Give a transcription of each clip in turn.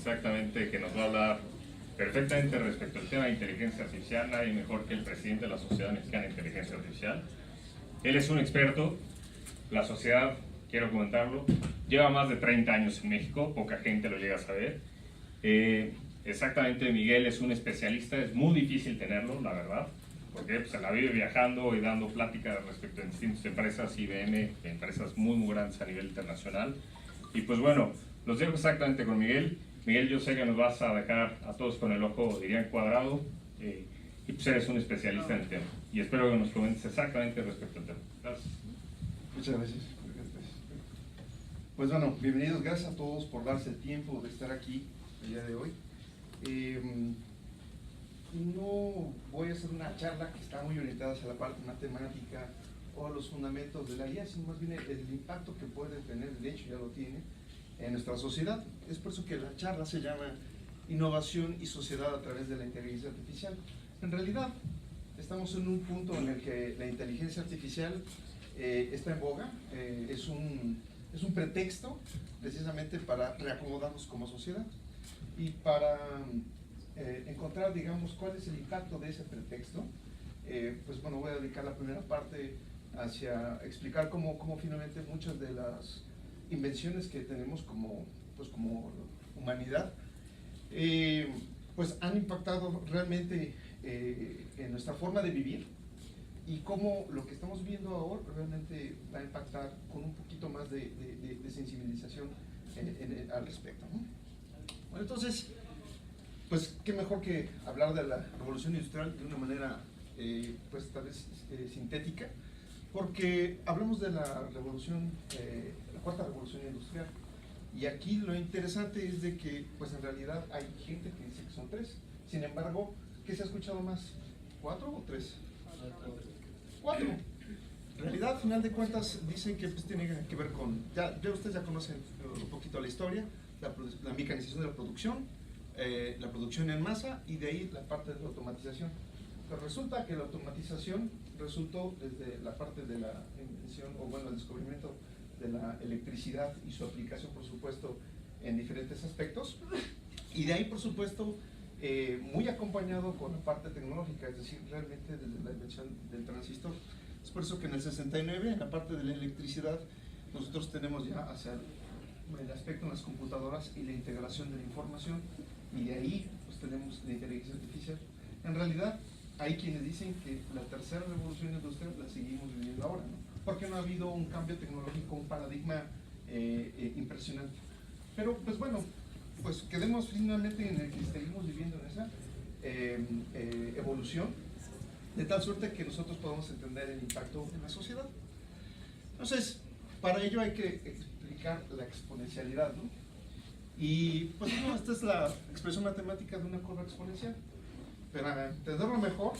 exactamente que nos va a hablar perfectamente respecto al tema de inteligencia artificial. Nadie mejor que el presidente de la Sociedad Mexicana de Inteligencia Artificial. Él es un experto. La sociedad, quiero comentarlo, lleva más de 30 años en México, poca gente lo llega a saber. Exactamente, Miguel es un especialista, es muy difícil tenerlo, la verdad, porque pues, se la vive viajando y dando pláticas respecto a distintas empresas, IBM, empresas muy, muy grandes a nivel internacional. Y pues bueno, los dejo exactamente con Miguel. Miguel, yo sé que nos vas a dejar a todos con el ojo, dirían, cuadrado, y pues eres un especialista en el tema. Y espero que nos comentes exactamente respecto al tema. Gracias. Muchas gracias. Pues bueno, bienvenidos, gracias a todos por darse el tiempo de estar aquí el día de hoy. No voy a hacer una charla que está muy orientada hacia la parte matemática o los fundamentos de la IA, sino más bien el impacto que puede tener, de hecho ya lo tiene, en nuestra sociedad. Es por eso que la charla se llama Innovación y Sociedad a través de la inteligencia artificial. En realidad, estamos en un punto en el que la inteligencia artificial está en boga, es un pretexto precisamente para reacomodarnos como sociedad y para encontrar, digamos, cuál es el impacto de ese pretexto. Pues bueno, voy a dedicar la primera parte hacia explicar cómo finalmente muchas de las invenciones que tenemos como humanidad pues han impactado realmente en nuestra forma de vivir, y cómo lo que estamos viendo ahora realmente va a impactar con un poquito más de sensibilización al respecto, ¿no? Bueno, entonces, pues qué mejor que hablar de la revolución industrial de una manera pues tal vez sintética, porque hablamos de la revolución, la cuarta revolución industrial, y aquí lo interesante es de que pues en realidad hay gente que dice que son 3, sin embargo, ¿qué se ha escuchado más? ¿4 o 3? 4. En realidad, al final de cuentas, dicen que pues, tiene que ver con, ya ustedes ya conocen un poquito la historia, la mecanización de la producción en masa, y de ahí la parte de la automatización. Pero resulta que la automatización resultó desde la parte de la invención, o bueno, el descubrimiento de la electricidad y su aplicación, por supuesto, en diferentes aspectos, y de ahí, por supuesto, muy acompañado con la parte tecnológica, es decir, realmente desde la invención del transistor. Es por eso que en el 69, en la parte de la electricidad, nosotros tenemos ya hacia el aspecto en las computadoras y la integración de la información, y de ahí pues tenemos la inteligencia artificial. En realidad, hay quienes dicen que la tercera revolución industrial la seguimos viviendo ahora, ¿no? Porque no ha habido un cambio tecnológico, un paradigma impresionante. Pero pues bueno, pues quedemos finalmente en el que seguimos viviendo en esa evolución, de tal suerte que nosotros podamos entender el impacto en la sociedad. Entonces, para ello hay que explicar la exponencialidad, ¿no? Y pues bueno, esta es la expresión matemática de una curva exponencial. Pero para entenderlo mejor,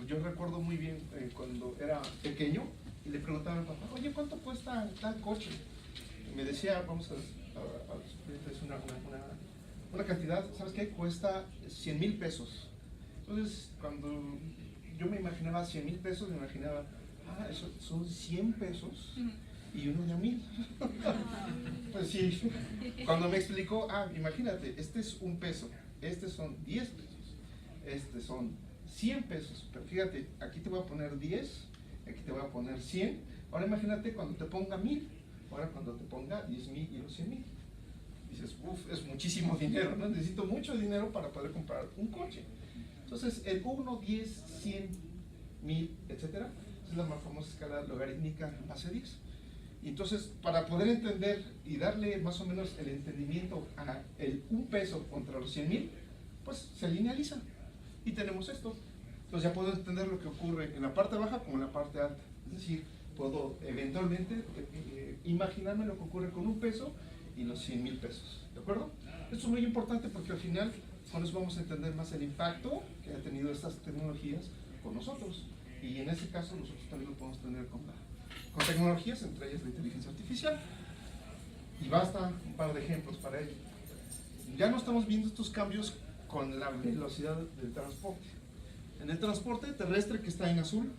yo recuerdo muy bien cuando era pequeño y le preguntaba a mi papá, oye, ¿cuánto cuesta tal coche? Y me decía, vamos a una cantidad, ¿sabes qué? Cuesta 100,000 pesos. Entonces, cuando yo me imaginaba 100,000 pesos, me imaginaba, eso son 100 pesos y uno de a 1,000. Pues sí, cuando me explicó, imagínate, este es un peso, este son 10 pesos, este son 100 pesos, pero fíjate, aquí te voy a poner 10, aquí te voy a poner 100, ahora imagínate cuando te ponga 1,000, ahora cuando te ponga 10,000 y los 100,000. Dices, es muchísimo dinero, ¿no? Necesito mucho dinero para poder comprar un coche. Entonces, el 1, 10, 100, 1,000, etcétera, es la más famosa escala logarítmica base 10. Y entonces, para poder entender y darle más o menos el entendimiento a el 1 peso contra los 100,000, pues se linealiza. Y tenemos esto. Entonces ya puedo entender lo que ocurre en la parte baja como en la parte alta. Es decir, puedo eventualmente imaginarme lo que ocurre con 1 peso y los 100,000 pesos, ¿de acuerdo? Esto es muy importante porque al final con eso vamos a entender más el impacto que ha tenido estas tecnologías con nosotros, y en ese caso nosotros también lo podemos tener con tecnologías, entre ellas la inteligencia artificial, y basta un par de ejemplos para ello. Ya no estamos viendo estos cambios con la velocidad del transporte. En el transporte terrestre, que está en azul,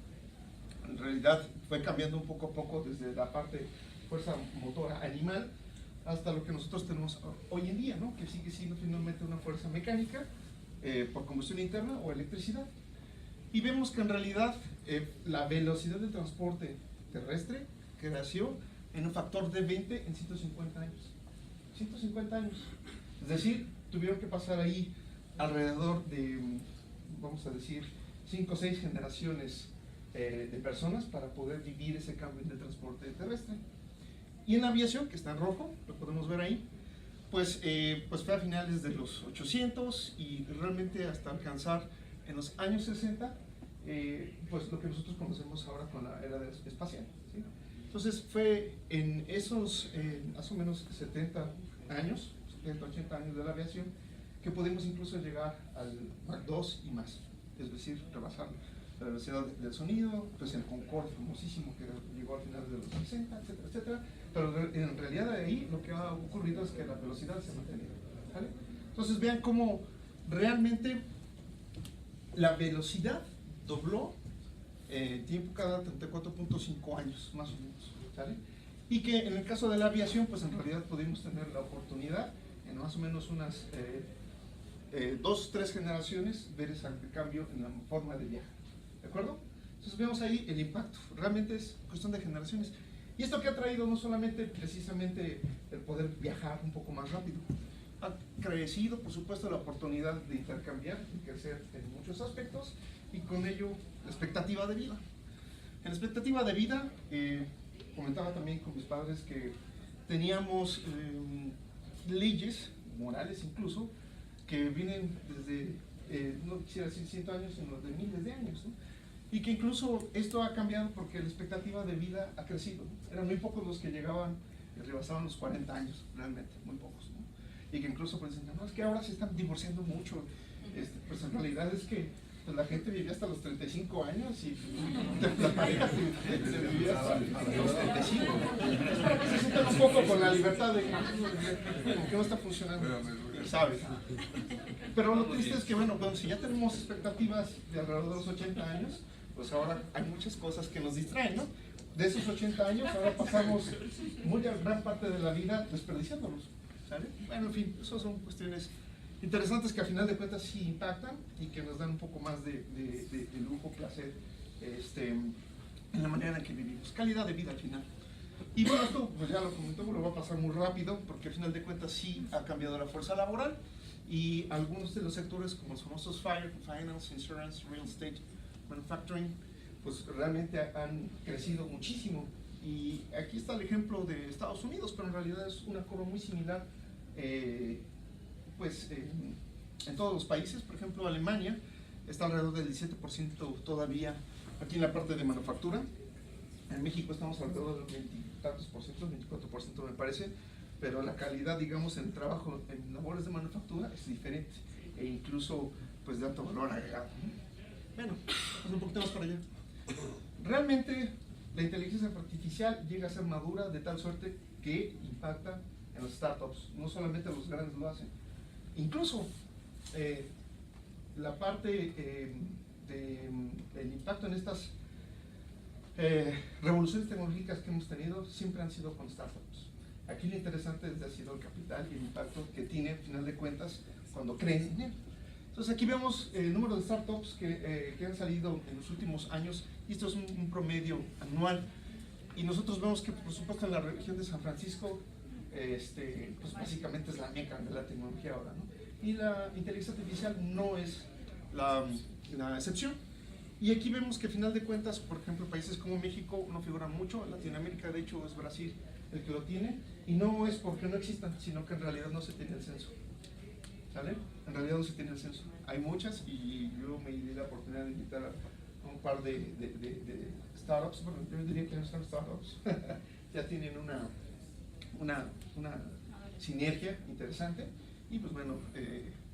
en realidad fue cambiando un poco a poco desde la parte fuerza motora animal hasta lo que nosotros tenemos hoy en día, ¿no? Que sigue siendo finalmente una fuerza mecánica por combustión interna o electricidad. Y vemos que en realidad la velocidad de transporte terrestre creció en un factor de 20 en 150 años. 150 años. Es decir, tuvieron que pasar ahí alrededor de, vamos a decir, 5 o 6 generaciones de personas para poder vivir ese cambio de transporte terrestre. Y en la aviación, que está en rojo, lo podemos ver ahí, pues fue a finales de los 800 y realmente hasta alcanzar en los años 60, pues lo que nosotros conocemos ahora con la era espacial, ¿sí? Entonces fue en esos más o menos 70 años, 70, 80 años de la aviación, que pudimos incluso llegar al Mach 2 y más, es decir, rebasar la velocidad del sonido, pues el Concorde famosísimo que llegó a finales de los 60, etcétera, etcétera, pero en realidad de ahí lo que ha ocurrido es que la velocidad se ha mantenido, ¿vale? Entonces vean cómo realmente la velocidad dobló tiempo cada 34.5 años, más o menos, ¿vale? Y que en el caso de la aviación, pues en realidad pudimos tener la oportunidad en más o menos unas 2 o 3 generaciones ver ese cambio en la forma de viajar, ¿de acuerdo? Entonces vemos ahí el impacto, realmente es cuestión de generaciones. Y esto que ha traído no solamente precisamente el poder viajar un poco más rápido, ha crecido por supuesto la oportunidad de intercambiar y crecer en muchos aspectos y con ello la expectativa de vida. En la expectativa de vida, comentaba también con mis padres que teníamos leyes morales incluso que vienen desde, no quisiera decir 100 años, sino de miles de años, ¿no? Y que incluso esto ha cambiado porque la expectativa de vida ha crecido, ¿no? Eran muy pocos los que llegaban y rebasaban los 40 años, realmente, muy pocos, ¿no? Y que incluso pues dicen, no, es que ahora se están divorciando mucho, pues en realidad es que pues, la gente vivía hasta los 35 años y la pareja se vivía hasta los 35. Es para que se sientan un poco con la libertad de como que no está funcionando, ¿sabes? Pero lo triste es que, bueno, si ya tenemos expectativas de alrededor de los 80 años, pues ahora hay muchas cosas que nos distraen, ¿no? De esos 80 años ahora pasamos gran parte de la vida desperdiciándolos, ¿sale? Bueno, en fin, esas son cuestiones interesantes que al final de cuentas sí impactan y que nos dan un poco más de lujo, placer, en la manera en que vivimos, calidad de vida al final. Y bueno, esto pues ya lo comentó, lo va a pasar muy rápido porque al final de cuentas sí ha cambiado la fuerza laboral y algunos de los sectores como los famosos finance, insurance, real estate, manufacturing, pues realmente han crecido muchísimo. Y aquí está el ejemplo de Estados Unidos, pero en realidad es una curva muy similar en todos los países. Por ejemplo, Alemania está alrededor del 17% todavía aquí en la parte de manufactura. En México estamos alrededor del 20 y tantos por ciento, 24% me parece, pero la calidad, digamos, en trabajo, en labores de manufactura es diferente e incluso pues de alto valor agregado. Bueno, vamos un poquito más para allá. Realmente la inteligencia artificial llega a ser madura de tal suerte que impacta en los startups, no solamente los grandes lo hacen. Incluso la parte del impacto en estas revoluciones tecnológicas que hemos tenido siempre han sido con startups. Aquí lo interesante ha sido el capital y el impacto que tiene, al final de cuentas, cuando creen dinero. Entonces aquí vemos el número de startups que han salido en los últimos años, y esto es un promedio anual. Y nosotros vemos que, por supuesto, en la región de San Francisco, pues básicamente es la meca de la tecnología ahora, ¿no? Y la inteligencia artificial no es la excepción. Y aquí vemos que al final de cuentas, por ejemplo, países como México no figuran mucho, en Latinoamérica de hecho es Brasil el que lo tiene, y no es porque no existan, sino que en realidad no se tiene el censo, ¿sale? En realidad no se tiene el censo. Hay muchas y yo me di la oportunidad de invitar a un par de startups, bueno, yo diría que no son startups, ya tienen una sinergia interesante y pues bueno,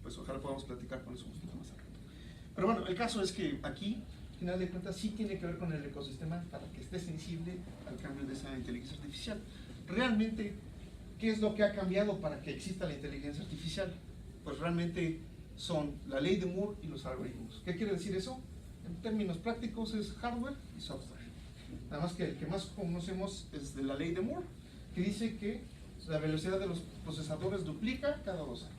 pues ojalá podamos platicar con eso un poquito más al rato. Pero bueno, el caso es que aquí, al final de cuentas, sí tiene que ver con el ecosistema para que esté sensible al cambio de esa inteligencia artificial. Realmente, ¿qué es lo que ha cambiado para que exista la inteligencia artificial? Pues realmente son la ley de Moore y los algoritmos. ¿Qué quiere decir eso? En términos prácticos es hardware y software. Nada más que el que más conocemos es de la ley de Moore, que dice que la velocidad de los procesadores duplica cada 2 años,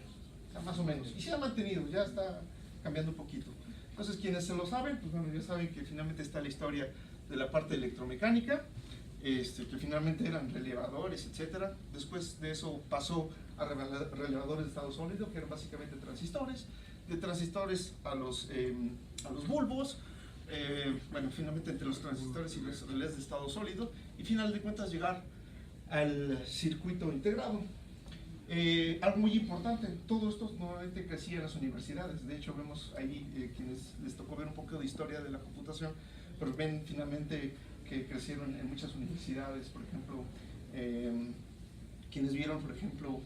o sea, más o menos. Y se ha mantenido, ya está cambiando un poquito. Entonces, quienes se lo saben, pues bueno, ya saben que finalmente está la historia de la parte electromecánica, que finalmente eran relevadores, etcétera. Después de eso pasó a relevadores de estado sólido, que eran básicamente transistores. De transistores a los bulbos, bueno, finalmente entre los transistores y los relés de estado sólido, y final de cuentas llegar al circuito integrado. Algo muy importante, todo esto normalmente crecía en las universidades. De hecho, vemos ahí quienes les tocó ver un poco de historia de la computación, pero ven finalmente que crecieron en muchas universidades. Por ejemplo, quienes vieron, por ejemplo,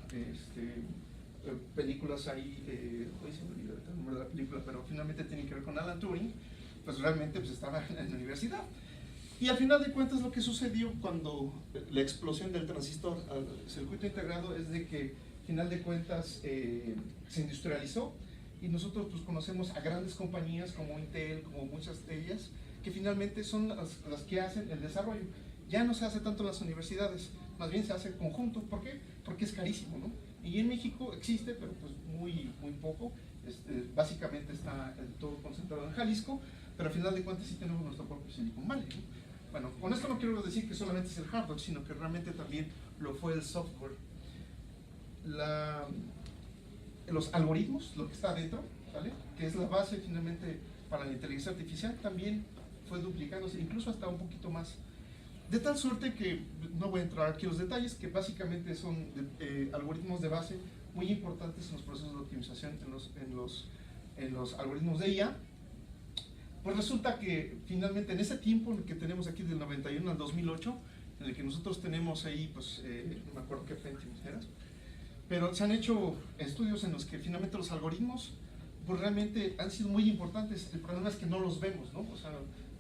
películas ahí, hoy se me olvidó el nombre de la película, pero finalmente tienen que ver con Alan Turing, pues realmente pues estaba en la universidad. Y al final de cuentas lo que sucedió cuando la explosión del transistor al circuito integrado es de que al final de cuentas se industrializó, y nosotros pues conocemos a grandes compañías como Intel, como muchas de ellas, que finalmente son las que hacen el desarrollo. Ya no se hace tanto en las universidades, más bien se hace en conjunto. ¿Por qué? Porque es carísimo, ¿no? Y en México existe, pero pues muy poco. Básicamente está todo concentrado en Jalisco, pero al final de cuentas sí tenemos nuestro propio Silicon Valley, ¿no? Bueno, con esto no quiero decir que solamente es el hardware, sino que realmente también lo fue el software. Los algoritmos, lo que está adentro, ¿vale?, que es la base finalmente para la inteligencia artificial, también fue duplicándose, incluso hasta un poquito más. De tal suerte que, no voy a entrar aquí en los detalles, que básicamente son algoritmos de base muy importantes en los procesos de optimización, en los algoritmos de IA. Pues resulta que finalmente en ese tiempo en el que tenemos aquí del 91 al 2008, en el que nosotros tenemos ahí, pues, no me acuerdo qué Pentium era, pero se han hecho estudios en los que finalmente los algoritmos, pues realmente han sido muy importantes. El problema es que no los vemos, ¿no? O sea,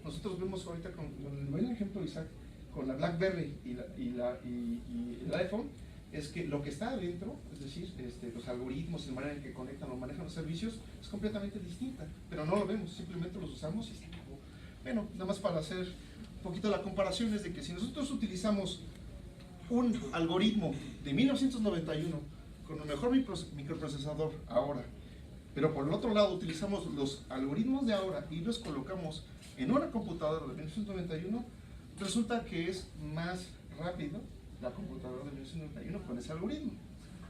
nosotros vemos ahorita con el buen ejemplo, Isaac, con la BlackBerry y el iPhone, es que lo que está adentro, es decir, los algoritmos, la manera en que conectan o manejan los servicios, es completamente distinta, pero no lo vemos, simplemente los usamos y se acabó. Bueno, nada más para hacer un poquito la comparación, es de que si nosotros utilizamos un algoritmo de 1991 con el mejor microprocesador ahora, pero por el otro lado utilizamos los algoritmos de ahora y los colocamos en una computadora de 1991, resulta que es más rápido la computadora de 1991 con ese algoritmo.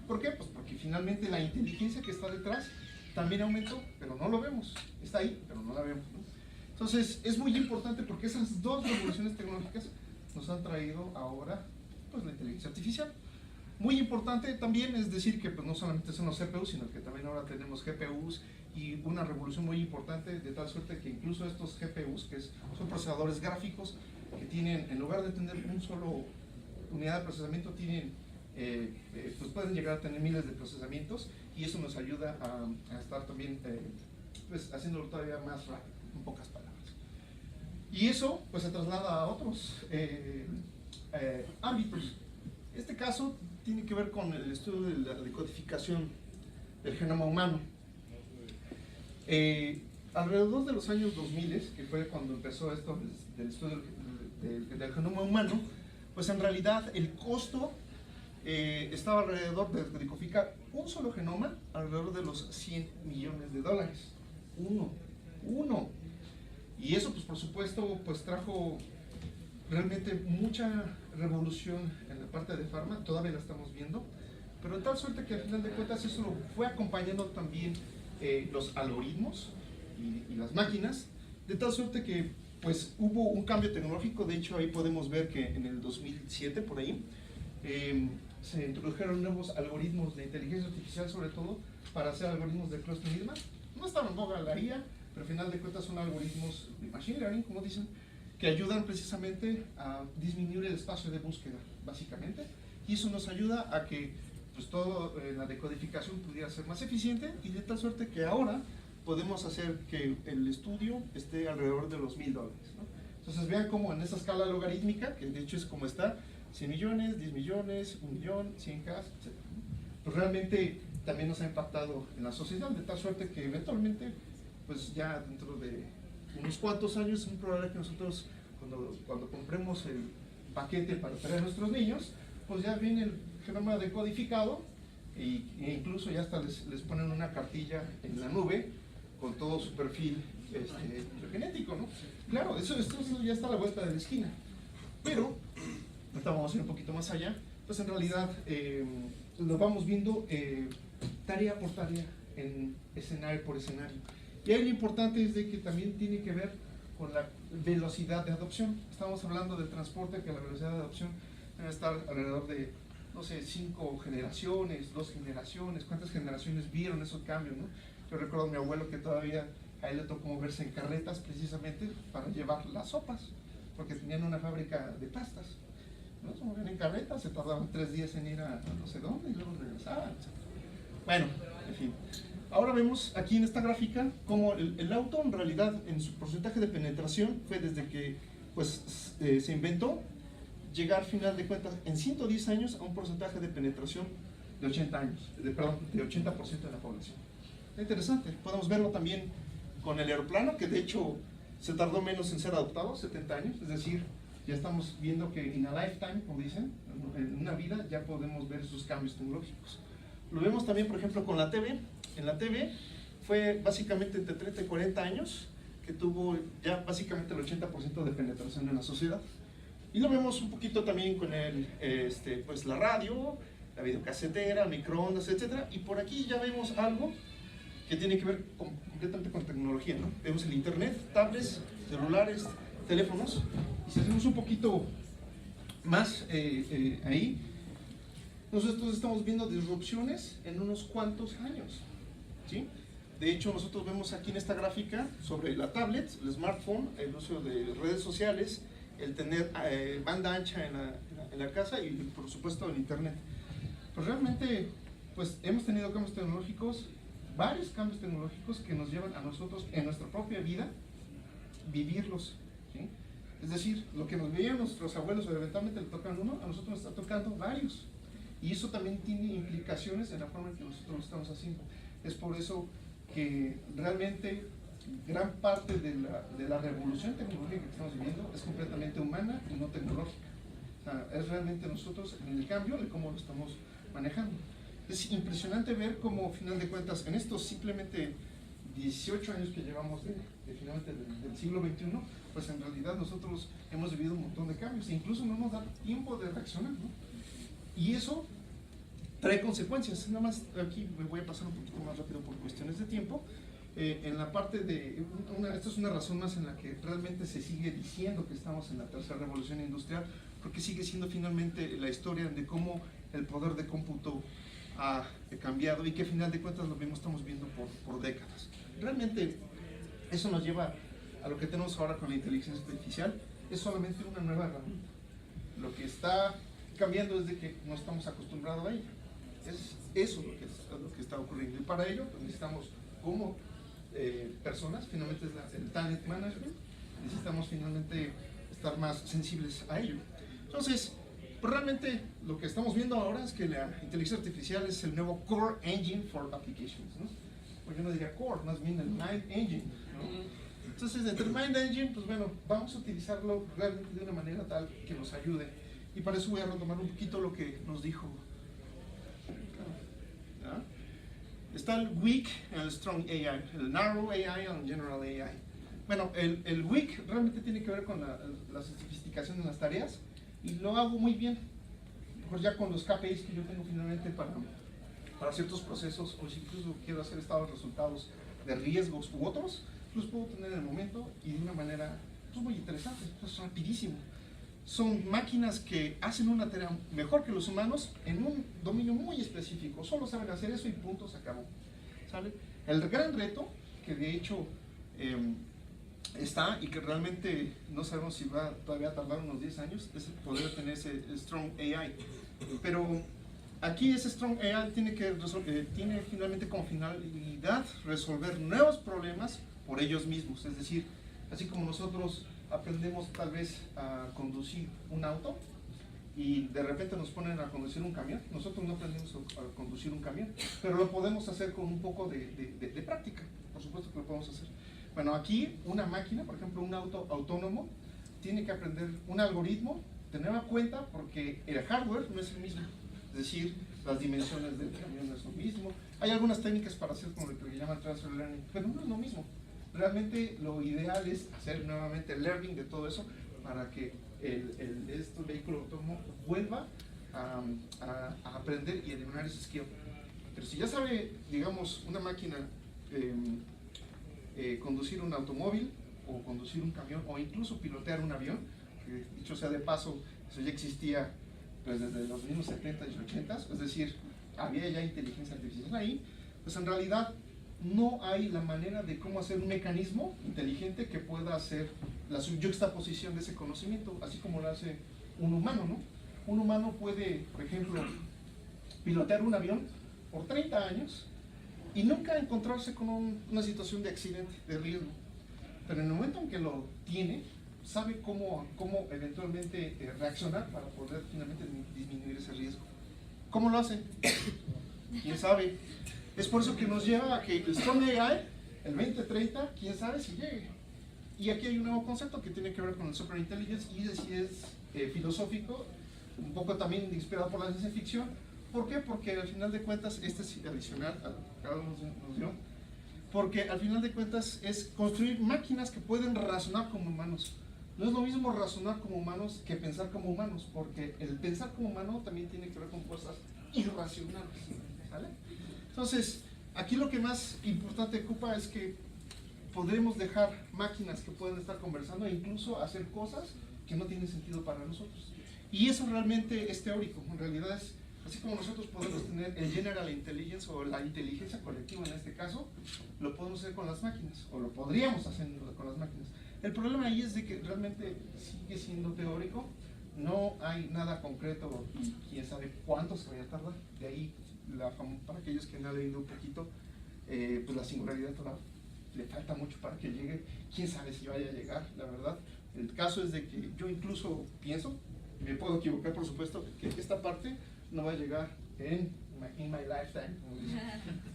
¿Por qué? Pues porque finalmente la inteligencia que está detrás también aumentó, pero no lo vemos. Está ahí, pero no la vemos, ¿no? Entonces, es muy importante porque esas dos revoluciones tecnológicas nos han traído ahora, pues, la inteligencia artificial. Muy importante también es decir que pues, no solamente son los CPUs, sino que también ahora tenemos GPUs, y una revolución muy importante, de tal suerte que incluso estos GPUs, que son procesadores gráficos, que tienen, en lugar de tener un solo unidad de procesamiento, tienen, pues pueden llegar a tener miles de procesamientos, y eso nos ayuda a estar también pues haciéndolo todavía más rápido, en pocas palabras. Y eso pues se traslada a otros ámbitos. Este caso tiene que ver con el estudio de la decodificación del genoma humano. Alrededor de los años 2000, que fue cuando empezó esto del estudio del genoma humano, pues en realidad el costo estaba alrededor de decodificar un solo genoma, alrededor de los $100 millones. Uno. Y eso, pues por supuesto, pues trajo realmente mucha revolución en la parte de farma, todavía la estamos viendo, pero de tal suerte que al final de cuentas eso lo fue acompañando también los algoritmos y las máquinas, de tal suerte que pues hubo un cambio tecnológico. De hecho ahí podemos ver que en el 2007 por ahí se introdujeron nuevos algoritmos de inteligencia artificial, sobre todo para hacer algoritmos de cluster misma. No estaba en boga la IA, pero al final de cuentas son algoritmos de machine learning, como dicen, que ayudan precisamente a disminuir el espacio de búsqueda, básicamente, y eso nos ayuda a que pues, toda la decodificación pudiera ser más eficiente, y de tal suerte que ahora podemos hacer que el estudio esté alrededor de los $1000, ¿no? Entonces vean cómo en esa escala logarítmica, que de hecho es como está, 100 millones, 10 millones, 1 millón, 100K, etc. Pues realmente también nos ha impactado en la sociedad, de tal suerte que eventualmente, pues ya dentro de unos cuantos años es muy probable que nosotros cuando compremos el paquete para traer a nuestros niños, pues ya viene el genoma decodificado e incluso ya hasta les ponen una cartilla en la nube con todo su perfil genético, ¿no? Claro, eso ya está a la vuelta de la esquina. Pero, ahorita vamos a ir un poquito más allá, pues en realidad lo vamos viendo tarea por tarea, en escenario por escenario. Y ahí lo importante es de que también tiene que ver con la velocidad de adopción. Estamos hablando del transporte, que la velocidad de adopción debe estar alrededor de, no sé, 5 generaciones, 2 generaciones. ¿Cuántas generaciones vieron esos cambios, no? Yo recuerdo a mi abuelo que todavía a él le tocó moverse en carretas precisamente para llevar las sopas, porque tenían una fábrica de pastas, ¿no? Se movían en carretas, se tardaban 3 días en ir a no sé dónde y luego regresaban, etc. Bueno, en fin. Ahora vemos aquí en esta gráfica cómo el auto en realidad en su porcentaje de penetración fue desde que pues, se inventó, llegar al final de cuentas en 110 años a un porcentaje de penetración de 80 años, de 80% de la población. Es interesante, podemos verlo también con el aeroplano, que de hecho se tardó menos en ser adoptado, 70 años, es decir, ya estamos viendo que in a lifetime, como dicen, en una vida ya podemos ver esos cambios tecnológicos. Lo vemos también, por ejemplo, con la TV. En la TV fue básicamente entre 30 y 40 años que tuvo ya básicamente el 80% de penetración en la sociedad. Y lo vemos un poquito también con pues la radio, la videocasetera, microondas, etc. Y por aquí ya vemos algo que tiene que ver completamente con tecnología, ¿no? Vemos el internet, tablets, celulares, teléfonos. Y si hacemos un poquito más ahí, nosotros estamos viendo disrupciones en unos cuantos años, ¿sí? De hecho, nosotros vemos aquí en esta gráfica sobre la tablet, el smartphone, el uso de redes sociales, el tener banda ancha en la casa y, por supuesto, el internet. Pues realmente, pues hemos tenido cambios tecnológicos, varios cambios tecnológicos que nos llevan a nosotros, en nuestra propia vida, vivirlos, ¿sí? Es decir, lo que nos veían nuestros abuelos o eventualmente le tocan uno, a nosotros nos está tocando varios. Y eso también tiene implicaciones en la forma en que nosotros lo estamos haciendo. Es por eso que realmente gran parte de la revolución tecnológica que estamos viviendo es completamente humana y no tecnológica. O sea, es realmente nosotros en el cambio de cómo lo estamos manejando. Es impresionante ver cómo, al final de cuentas, en estos simplemente 18 años que llevamos finalmente del siglo XXI, pues en realidad nosotros hemos vivido un montón de cambios e incluso no nos da tiempo de reaccionar, ¿no? Y eso trae consecuencias. Nada más aquí me voy a pasar un poquito más rápido por cuestiones de tiempo. En la parte de, esta es una razón más en la que realmente se sigue diciendo que estamos en la tercera revolución industrial, porque sigue siendo finalmente la historia de cómo el poder de cómputo ha cambiado y que al final de cuentas lo mismo estamos viendo por décadas. Realmente eso nos lleva a lo que tenemos ahora con la inteligencia artificial, es solamente una nueva herramienta. Lo que está cambiando es de que no estamos acostumbrados a ella. Es eso lo que está ocurriendo. Y para ello pues necesitamos como personas, finalmente es el talent management, necesitamos finalmente estar más sensibles a ello. Entonces, pues realmente lo que estamos viendo ahora es que la inteligencia artificial es el nuevo core engine for applications, ¿no? Pues yo no diría core, más bien el mind engine, ¿no? Entonces, entre el mind engine, pues bueno, vamos a utilizarlo realmente de una manera tal que nos ayude. Y para eso voy a retomar un poquito lo que nos dijo. ¿Ya? Está el weak, el strong AI, el narrow AI y el general AI. Bueno, el weak realmente tiene que ver con la sofisticación de las tareas y lo hago muy bien. Pues ya con los KPIs que yo tengo finalmente para ciertos procesos, o si incluso quiero hacer estados de resultados de riesgos u otros, los puedo tener en el momento y de una manera pues, muy interesante, pues rapidísimo. Son máquinas que hacen una tarea mejor que los humanos en un dominio muy específico. Solo saben hacer eso y punto, se acabó. ¿Sale? El gran reto, que de hecho está y que realmente no sabemos si va todavía a tardar unos 10 años, es poder tener ese Strong AI. Pero aquí ese Strong AI tiene finalmente como finalidad resolver nuevos problemas por ellos mismos. Es decir, así como nosotros aprendemos tal vez a conducir un auto y de repente nos ponen a conducir un camión, nosotros no aprendemos a conducir un camión, pero lo podemos hacer con un poco de práctica, por supuesto que lo podemos hacer. Bueno, aquí una máquina, por ejemplo un auto autónomo, tiene que aprender un algoritmo de nueva cuenta porque el hardware no es el mismo. Es Es decir, las dimensiones del camión no es lo mismo. Hay algunas técnicas para hacer como lo que llaman transfer learning, pero no es lo mismo. Realmente lo ideal es hacer nuevamente el learning de todo eso para que este vehículo autónomo vuelva a aprender y eliminar ese skill. Pero si ya sabe, digamos, una máquina conducir un automóvil o conducir un camión o incluso pilotear un avión, que dicho sea de paso, eso ya existía pues, desde los mismos 70s y 80s, es decir, había ya inteligencia artificial ahí, pues en realidad no hay la manera de cómo hacer un mecanismo inteligente que pueda hacer la yuxtaposición de ese conocimiento, así como lo hace un humano, ¿no? Un humano puede, por ejemplo, pilotear un avión por 30 años y nunca encontrarse con una situación de accidente, de riesgo. Pero en el momento en que lo tiene, sabe cómo eventualmente reaccionar para poder finalmente disminuir ese riesgo. ¿Cómo lo hace? ¿Quién sabe? Es por eso que nos lleva a que el Strong AI, el 2030, quién sabe si llegue. Y aquí hay un nuevo concepto que tiene que ver con el superintelligence y si es filosófico, un poco también inspirado por la ciencia ficción. ¿Por qué? Porque al final de cuentas, este es adicional a lo que cada uno nos dio, porque al final de cuentas es construir máquinas que pueden razonar como humanos. No es lo mismo razonar como humanos que pensar como humanos, porque el pensar como humano también tiene que ver con cosas irracionales, ¿vale? Entonces, aquí lo que más importante ocupa es que podremos dejar máquinas que pueden estar conversando e incluso hacer cosas que no tienen sentido para nosotros. Y eso realmente es teórico, en realidad es, así como nosotros podemos tener el General Intelligence o la inteligencia colectiva en este caso, lo podemos hacer con las máquinas, o lo podríamos hacer con las máquinas. El problema ahí es de que realmente sigue siendo teórico, no hay nada concreto y quién sabe cuánto se vaya a tardar. De ahí, para aquellos que no han leído un poquito, pues la singularidad todavía le falta mucho para que llegue, quién sabe si vaya a llegar, la verdad. El caso es de que yo incluso pienso, me puedo equivocar por supuesto, que esta parte no va a llegar en my lifetime, como dicen,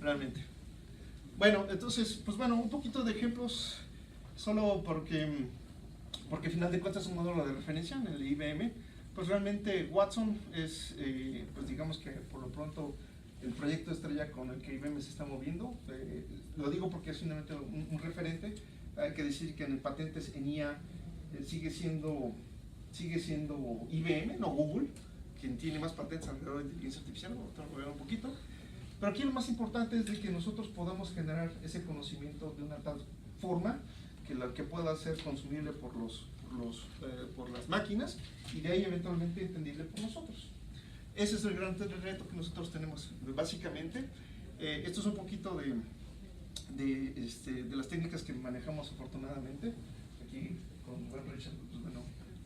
realmente. Bueno, entonces, pues bueno, un poquito de ejemplos, solo porque al final de cuentas es un modelo de referencia en el IBM. Pues realmente Watson es, pues digamos que por lo pronto el proyecto estrella con el que IBM se está moviendo. Lo digo porque es finalmente un referente. Hay que decir que en el patentes en IA sigue siendo IBM, no Google, quien tiene más patentes alrededor de inteligencia artificial. Ahorita lo voy a ver un poquito. Pero aquí lo más importante es de que nosotros podamos generar ese conocimiento de una tal forma que pueda ser consumible por las máquinas y de ahí eventualmente entendible por nosotros. Ese es el gran reto que nosotros tenemos. Básicamente, esto es un poquito de las técnicas que manejamos afortunadamente. Aquí con Richard, pues bueno,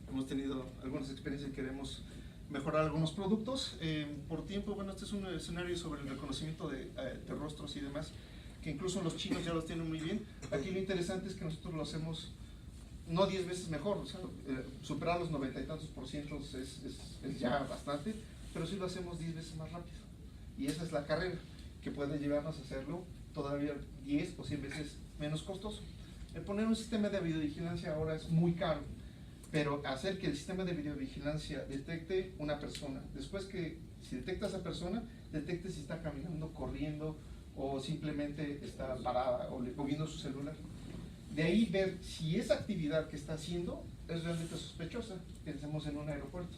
hemos tenido algunas experiencias y queremos mejorar algunos productos. Por tiempo, bueno, este es un escenario sobre el reconocimiento de rostros y demás, que incluso los chinos ya los tienen muy bien. Aquí lo interesante es que nosotros lo hacemos no 10 veces mejor, o sea, superar los 90 y tantos % es ya bastante, pero sí lo hacemos 10 veces más rápido. Y esa es la carrera que puede llevarnos a hacerlo todavía 10 o 100 veces menos costoso. El poner un sistema de videovigilancia ahora es muy caro, pero hacer que el sistema de videovigilancia detecte una persona, después que si detecta a esa persona, detecte si está caminando, corriendo o simplemente está parada o viendo su celular. De ahí ver si esa actividad que está haciendo es realmente sospechosa. Pensemos en un aeropuerto.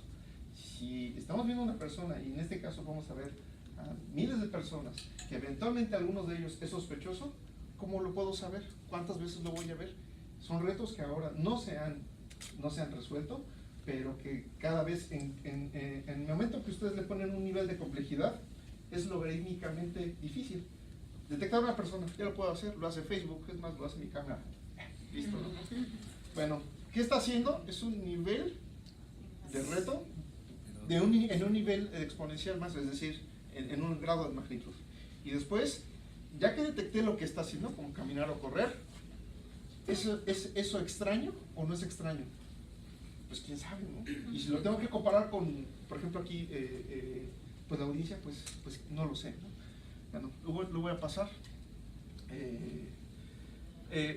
Si estamos viendo a una persona, y en este caso vamos a ver a miles de personas, que eventualmente algunos de ellos es sospechoso, ¿cómo lo puedo saber? ¿Cuántas veces lo voy a ver? Son retos que ahora no se han resuelto, pero que cada vez en el momento que ustedes le ponen un nivel de complejidad, es logarítmicamente difícil. Detectar a una persona, ya lo puedo hacer, lo hace Facebook, es más, lo hace mi cámara. Listo, ¿no? Bueno, ¿qué está haciendo? Es un nivel de reto en un nivel exponencial más, es decir, en un grado de magnitud. Y después, ya que detecté lo que está haciendo, como caminar o correr, ¿es eso extraño o no es extraño? Pues quién sabe, ¿no? Y si lo tengo que comparar con, por ejemplo, aquí, pues la audiencia, pues no lo sé, ¿no? Bueno, lo voy a pasar.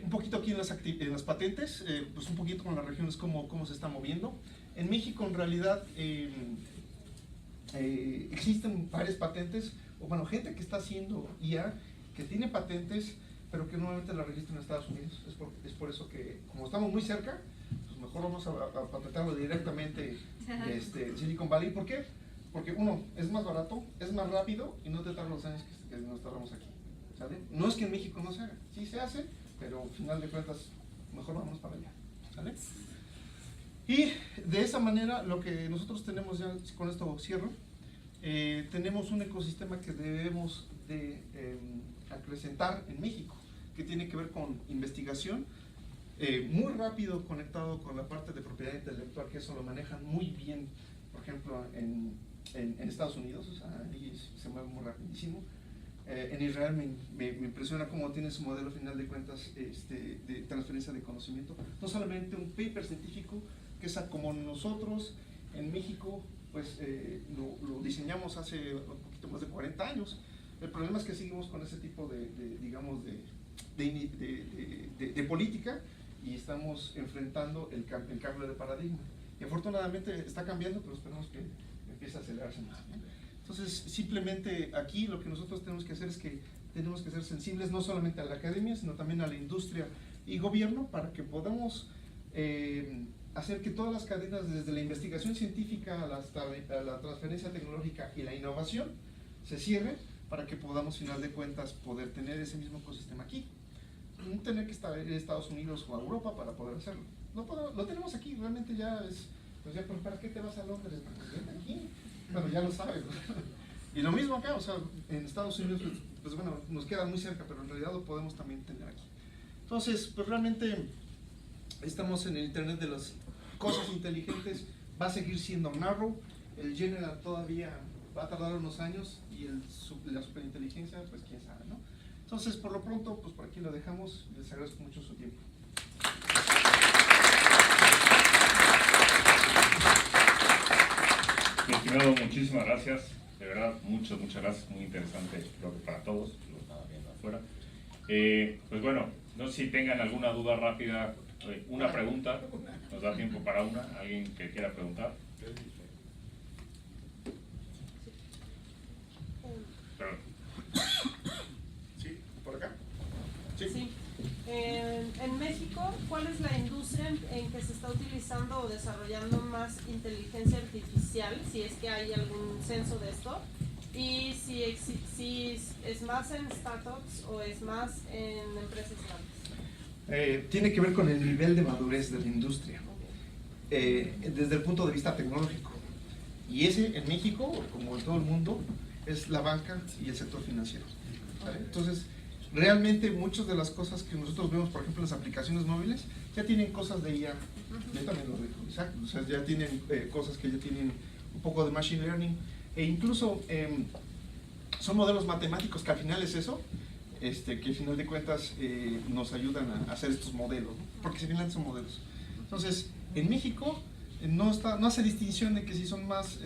Un poquito aquí en las patentes, pues un poquito con las regiones cómo se está moviendo. En México, en realidad, existen varias patentes, o bueno, gente que está haciendo IA, que tiene patentes, pero que nuevamente la registran en Estados Unidos. Es por eso que, como estamos muy cerca, pues mejor vamos a patentarlo directamente en Silicon Valley. ¿Por qué? Porque uno, es más barato, es más rápido y no te tarda los años que nos tardamos aquí, ¿sale? No es que en México no se haga, sí se hace, pero al final de cuentas, mejor vamos para allá, ¿sale? Y de esa manera, lo que nosotros tenemos ya, con esto cierro, tenemos un ecosistema que debemos de acrecentar en México, que tiene que ver con investigación, muy rápido conectado con la parte de propiedad intelectual, que eso lo manejan muy bien, por ejemplo, en Estados Unidos, o sea, ahí se mueve muy rapidísimo. En Israel me impresiona cómo tiene su modelo, final de cuentas, de transferencia de conocimiento. No solamente un paper científico, que es como nosotros en México, pues lo diseñamos hace un poquito más de 40 años. El problema es que seguimos con ese tipo digamos, de política, y estamos enfrentando el cambio de paradigma. Y afortunadamente está cambiando, pero esperamos que empiece a acelerarse más, ¿no? Entonces, simplemente aquí lo que nosotros tenemos que hacer es que tenemos que ser sensibles no solamente a la academia, sino también a la industria y gobierno, para que podamos hacer que todas las cadenas, desde la investigación científica hasta la transferencia tecnológica y la innovación, se cierren, para que podamos, final de cuentas, poder tener ese mismo ecosistema aquí. No tener que estar en Estados Unidos o a Europa para poder hacerlo. No podemos, lo tenemos aquí, realmente ya es, pues ya, ¿para qué te vas a Londres? Pues ven aquí. Bueno, ya lo sabes, ¿no? Y lo mismo acá, o sea, en Estados Unidos, pues bueno, nos queda muy cerca, pero en realidad lo podemos también tener aquí. Entonces, pues realmente estamos en el Internet de las cosas inteligentes, va a seguir siendo narrow, el general todavía va a tardar unos años, y la superinteligencia, pues quién sabe, ¿no? Entonces, por lo pronto, pues por aquí lo dejamos. Les agradezco mucho su tiempo. Mi estimado, muchísimas gracias. De verdad, muchas gracias. Muy interesante, creo que para todos, los que están viendo afuera. Pues bueno, no sé si tengan alguna duda rápida, una pregunta. Nos da tiempo para una. ¿Alguien que quiera preguntar? Sí, por acá. Sí. En México, ¿cuál es la industria en que se está utilizando o desarrollando más inteligencia artificial? Si es que hay algún censo de esto. Y si es más en startups o es más en empresas grandes. Tiene que ver con el nivel de madurez de la industria, desde el punto de vista tecnológico. Y ese, en México, como en todo el mundo, es la banca y el sector financiero, ¿vale? Entonces, realmente muchas de las cosas que nosotros vemos, por ejemplo, en las aplicaciones móviles, ya tienen cosas de IA. Yo también lo digo, exacto. O sea, ya tienen cosas que ya tienen un poco de machine learning, e incluso son modelos matemáticos, que al final es eso, que al final de cuentas nos ayudan a hacer estos modelos, ¿no? Porque al final son modelos. Entonces, en México no hace distinción de que si son más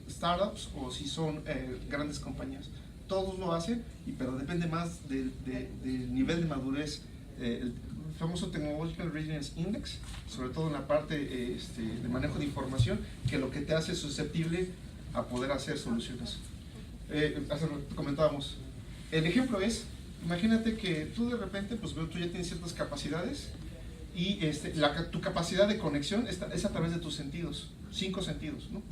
startups o si son grandes compañías. Todos lo hacen, pero depende más del nivel de madurez, el famoso Technological Readiness Index, sobre todo en la parte de manejo de información, que lo que te hace susceptible a poder hacer soluciones. Hace rato comentábamos, el ejemplo es, imagínate que tú de repente, pues tú ya tienes ciertas capacidades, y tu capacidad de conexión es a través de tus sentidos, 5 sentidos, ¿no?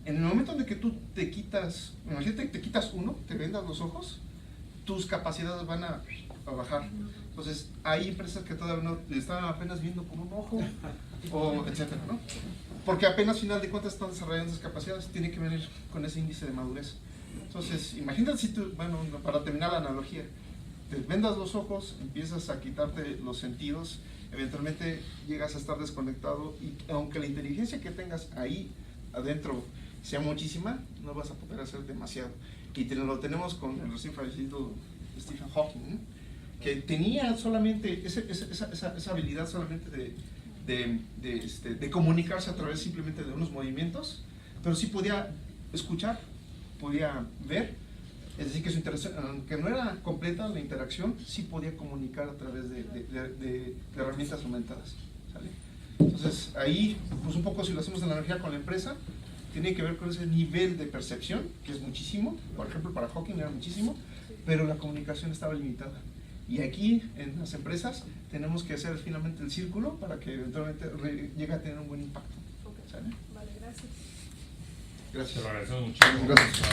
En el momento en que tú te quitas, imagínate que te quitas uno, te vendas los ojos, tus capacidades van a bajar. Entonces, hay empresas que todavía no están apenas viendo con un ojo, o etcétera, ¿no? Porque apenas, final de cuentas, están desarrollando esas capacidades, tiene que venir con ese índice de madurez. Entonces, imagínate si tú, bueno, para terminar la analogía, te vendas los ojos, empiezas a quitarte los sentidos, eventualmente llegas a estar desconectado, y aunque la inteligencia que tengas ahí adentro sea muchísima, no vas a poder hacer demasiado. Y lo tenemos con el recién fallecido Stephen Hawking, ¿no? Que tenía solamente esa habilidad solamente de comunicarse a través simplemente de unos movimientos, pero sí podía escuchar, podía ver. Es decir, que su interacción, aunque no era completa la interacción, sí podía comunicar a través de herramientas aumentadas, ¿sale? Entonces, ahí, pues un poco si lo hacemos en la analogía con la empresa, tiene que ver con ese nivel de percepción, que es muchísimo. Por ejemplo, para Hawking era muchísimo, pero la comunicación estaba limitada. Y aquí, en las empresas, tenemos que hacer finalmente el círculo para que eventualmente llegue a tener un buen impacto. Okay. ¿Sale? Vale, gracias. Gracias. Te lo agradecemos muchísimo. Gracias.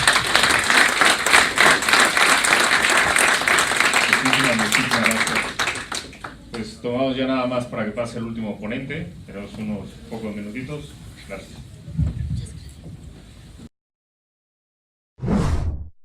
Muchísimas gracias. Pues tomamos ya nada más para que pase el último ponente. Tenemos unos pocos minutitos. Gracias.